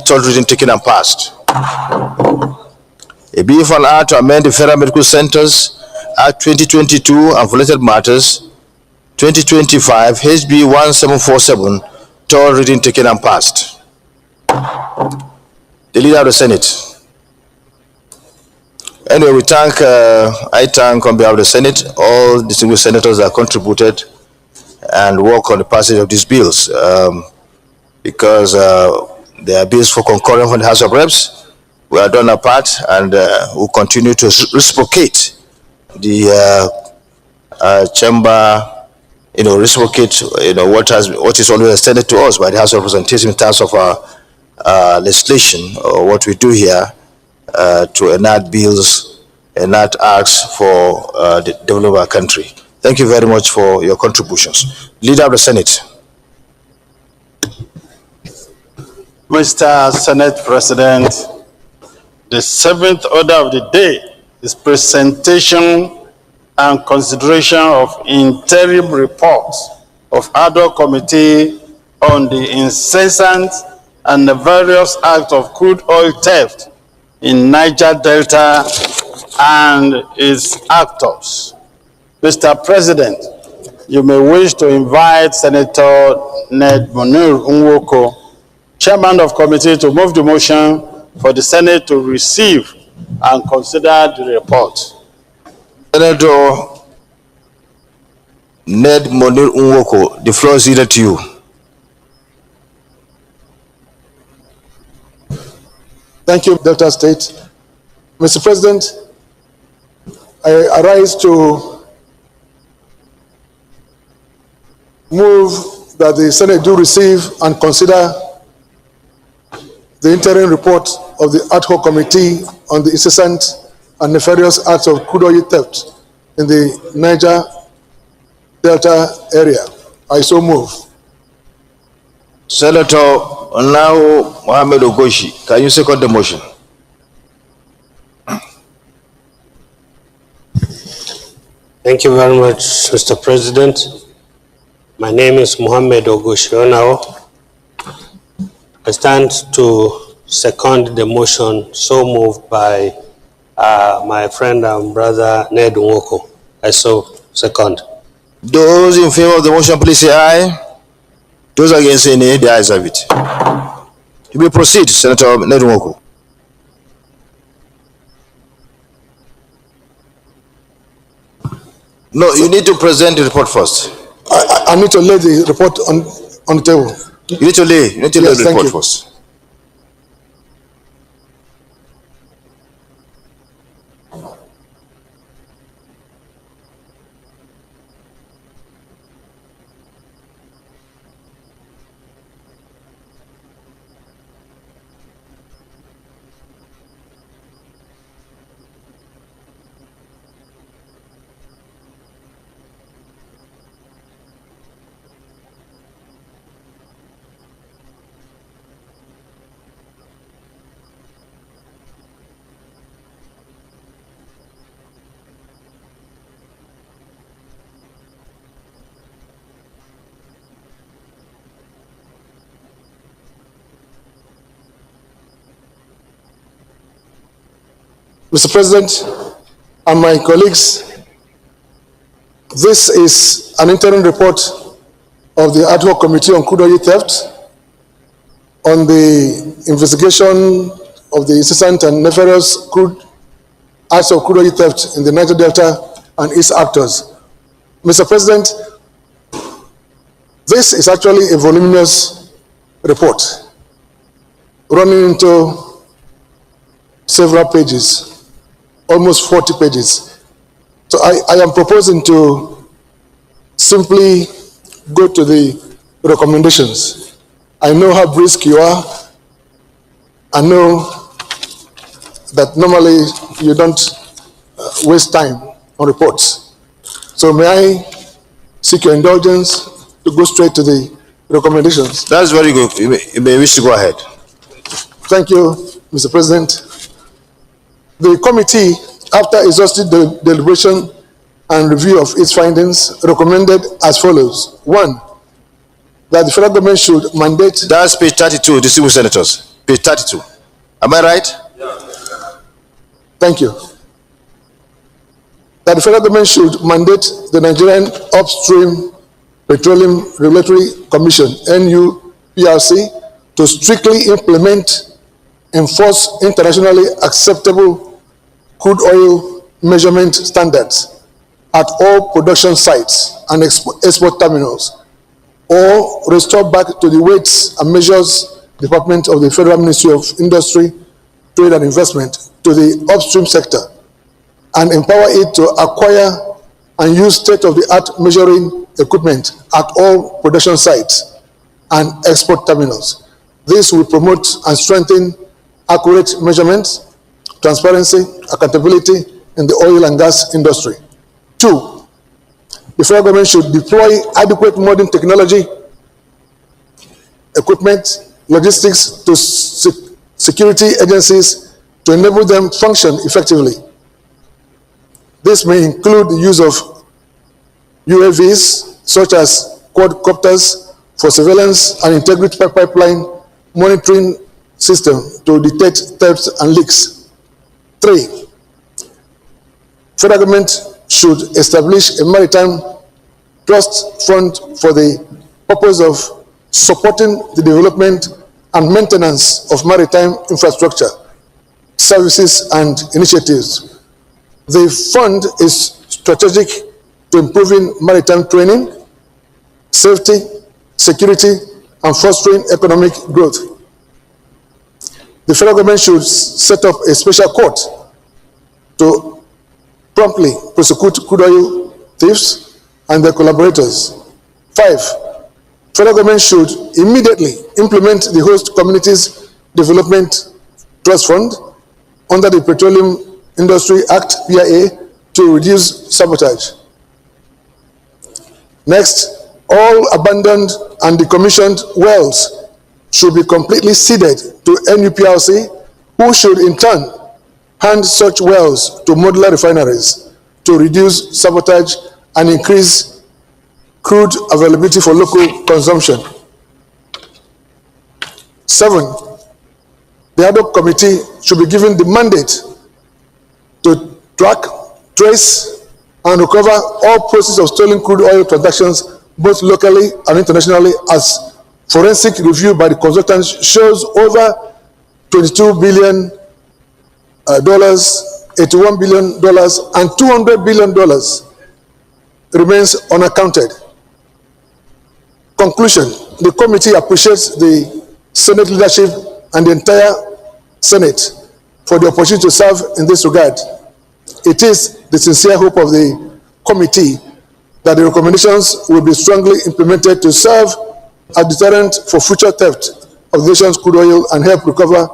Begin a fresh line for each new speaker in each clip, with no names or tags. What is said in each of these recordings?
third reading taken and passed. A bill for an act to amend the Federal Medical Centers Act 2022 and related matters 2025 HB 1747, third reading taken and passed. The Leader of the Senate. Anyway, I thank on behalf of the Senate all distinguished senators that contributed and work on the passage of these bills, because there are bills for concurrence from the House of Reps. We are done our part, and we'll continue to reciprocate the chamber, reciprocate, what is always extended to us by the House of Representatives in terms of our legislation, or what we do here to enact bills, enact acts for the development of our country. Thank you very much for your contributions. Leader of the Senate.
Mr. Senate President, the seventh order of the day is presentation and consideration of interim reports of ad hoc committee on the incessant and the various acts of crude oil theft in Niger Delta and its actors. Mr. President, you may wish to invite Senator Ningi Responds, Chairman of Committee, to move the motion for the Senate to receive and consider the report.
Senator Ningi Responds, the floor is either to you.
Thank you, Delta State. Mr. President, I arise to move that the Senate do receive and consider the interim report of the ad hoc committee on the incessant and nefarious acts of crude oil theft in the Niger Delta area. I so move.
Senator now Mohammed Ogoshi, can you second the motion?
Thank you very much, Mr. President. My name is Mohammed Ogoshi Onao. I stand to second the motion so moved by my friend and brother Ningi Responds. I so second.
Those in favor of the motion, please say aye. Those against say nay, the ayes have it. You may proceed, Senator Ningi Responds. No, you need to present the report first.
I need to lay the report on the table.
You need to lay the report first.
Mr. President and my colleagues, this is an interim report of the ad hoc committee on crude oil theft on the investigation of the incessant and nefarious acts of crude oil theft in the Niger Delta and its actors. Mr. President, this is actually a voluminous report running into several pages, almost 40 pages. So I am proposing to simply go to the recommendations. I know how brisk you are. I know that normally you don't waste time on reports. So may I seek your indulgence to go straight to the recommendations?
That's very good. You may wish to go ahead.
Thank you, Mr. President. The committee, after exhaustive deliberation and review of its findings, recommended as follows. 1, that the federal government should mandate...
That's page 32, distinguished senators. page 32. Am I right?
Thank you. That the federal government should mandate the Nigerian Upstream Petroleum Regulatory Commission, NUPRC, to strictly implement, enforce internationally acceptable crude oil measurement standards at all production sites and export terminals, or restore back to the Weights and Measures Department of the Federal Ministry of Industry, Trade and Investment to the upstream sector and empower it to acquire and use state-of-the-art measuring equipment at all production sites and export terminals. This will promote and strengthen accurate measurements, transparency, accountability in the oil and gas industry. 2, the federal government should deploy adequate modern technology, equipment, logistics to security agencies to enable them to function effectively. This may include the use of UAVs, such as quadcopters, for surveillance and integrity pipeline monitoring system to detect thefts and leaks. 3, federal government should establish a maritime trust fund for the purpose of supporting the development and maintenance of maritime infrastructure, services, and initiatives. The fund is strategic to improving maritime training, safety, security, and fostering economic growth. The federal government should set up a special court to promptly prosecute crude oil thieves and their collaborators. 5, federal government should immediately implement the Host Communities Development Trust Fund under the Petroleum Industry Act, PIA, to reduce sabotage. Next, all abandoned and decommissioned wells should be completely ceded to NUPRC, who should in turn hand such wells to modular refineries to reduce sabotage and increase crude availability for local consumption. 7, the ad hoc committee should be given the mandate to track, trace, and recover all proceeds of stolen crude oil transactions, both locally and internationally, as forensic review by the consultants shows over $22 billion, $81 billion, and $200 billion remains unaccounted. Conclusion: the committee appreciates the Senate leadership and the entire Senate for the opportunity to serve in this regard. It is the sincere hope of the committee that the recommendations will be strongly implemented to serve as deterrent for future theft of the nation's crude oil and help recover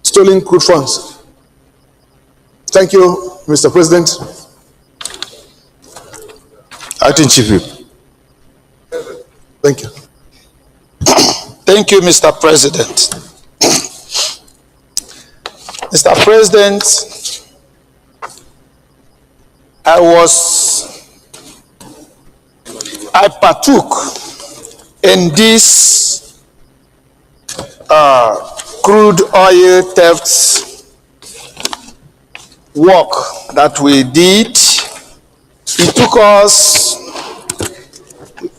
stolen crude funds. Thank you, Mr. President.
Acting Chief Whip.
Thank you.
Thank you, Mr. President. Mr. President, I partook in this crude oil theft work that we did.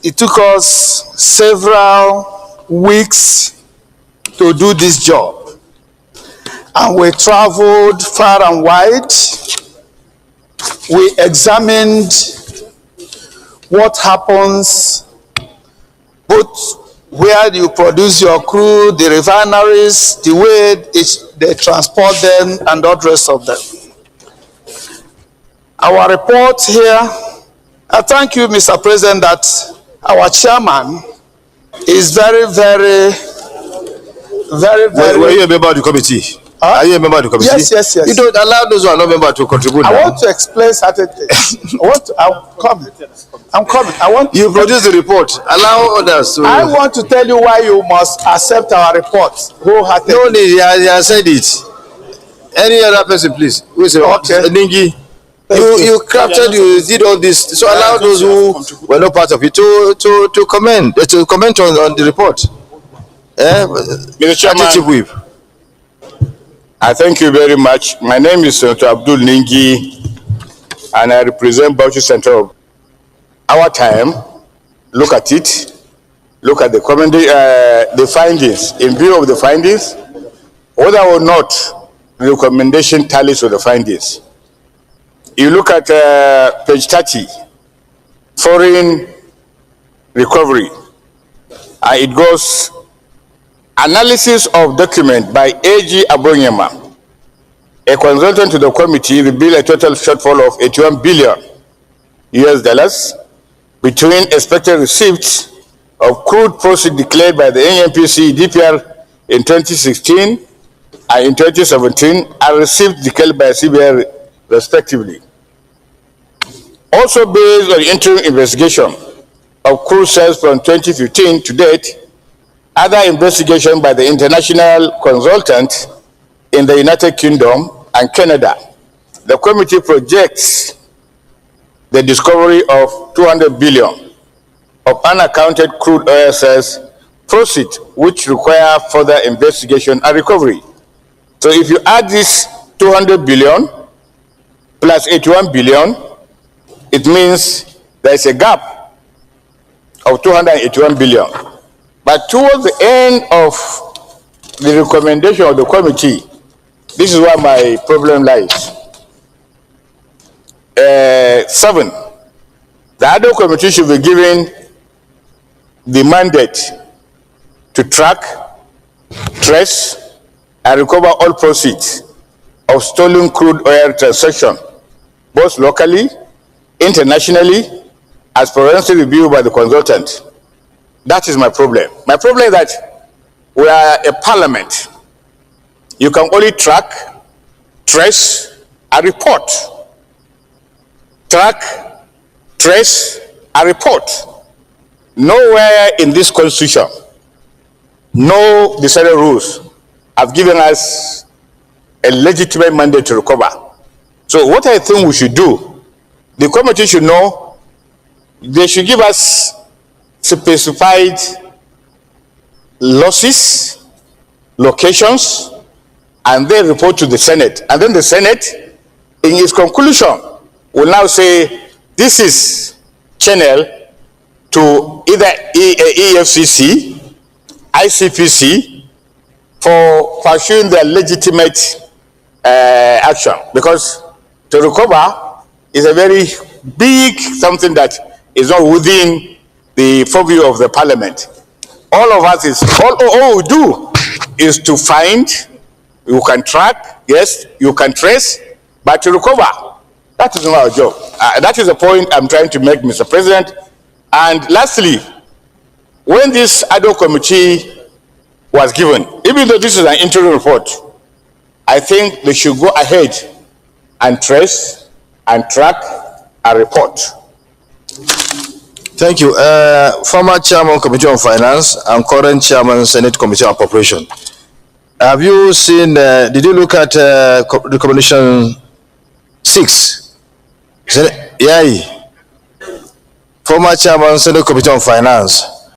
It took us several weeks to do this job. And we traveled far and wide. We examined what happens, both where you produce your crude, the refineries, the way they transport them, and all the rest of them. Our report here, I thank you, Mr. President, that our chairman is very.
Were you a member of the committee? Are you a member of the committee?
Yes.
You don't allow those who are not members to contribute.
I want to explain certain things. I'm coming.
You produce the report. Allow others to.
I want to tell you why you must accept our report wholeheartedly.
No need. I said it. Any other person, please. Who is
Okay.
Ningi? You crafted, you did all this. So allow those who were not part of it to comment on the report.
Mr. Chairman,
Chief Whip.
I thank you very much. My name is Senator Abdul Ningi, and I represent Bauchi Central. Our time, look at it, look at the findings. In view of the findings, whether or not the recommendation tallies with the findings. You look at page 30, foreign recovery, and it goes, analysis of document by A.G. Abonyema, a consultant to the committee, revealed a total shortfall of $81 billion between expected receipts of crude proceeds declared by the NNPC DPR in 2016 and in 2017, and receipts declared by CBI respectively. Also based on interim investigation of crude sales from 2015 to date, other investigation by the international consultant in the United Kingdom and Canada, the committee projects the discovery of 200 billion of unaccounted crude oil sales proceeds, which require further investigation and recovery. So if you add this 200 billion plus 81 billion, it means there is a gap of 281 billion. But towards the end of the recommendation of the committee, this is where my problem lies. 7, the other committee should be given the mandate to track, trace, and recover all proceeds of stolen crude oil transactions, both locally, internationally, as forensic review by the consultant. That is my problem. My problem is that we are a parliament. You can only track, trace, and report. Track, trace, and report. Nowhere in this constitution, no decided rules have given us a legitimate mandate to recover. So what I think we should do, the committee should know, they should give us specified losses, locations, and then report to the Senate. And then the Senate, in its conclusion, will now say, this is channel to either EFCC, ICPC, for pursuing their legitimate action. Because to recover is a very big something that is not within the purview of the parliament. All of us is, all we do is to find, you can track, yes, you can trace, but to recover, that is not our job. That is the point I'm trying to make, Mr. President. And lastly, when this ad hoc committee was given, even though this is an interim report, I think they should go ahead and trace and track and report.
Thank you. Former Chairman, Committee on Finance, and current Chairman, Senate Committee on Appropriation. Have you seen, did you look at recommendation 6? Yeah. Former Chairman, Senate Committee on Finance.